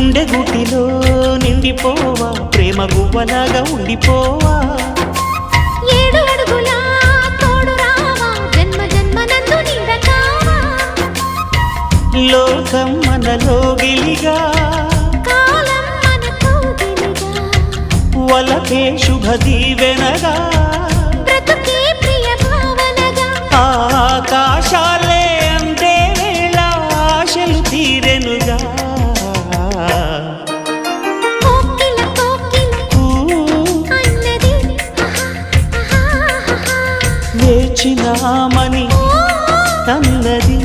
గుండె గుటిలో నిండిపోవా ప్రేమ గువ్వలాగా ఉండిపోవా 7 అడుగుల తోడు రావా జన్మ జన్మనందు నిండకావా లోకం మనలో గిలిగా కాలం మనతో గిలిగా వలకే శుభ దీవెనగా బ్రతుకే ప్రియ భావనగా ఆకాశాలే అందే వేళ ఆశలు తీరెనుగా కోకిల అన్నది వేచినామని అన్నది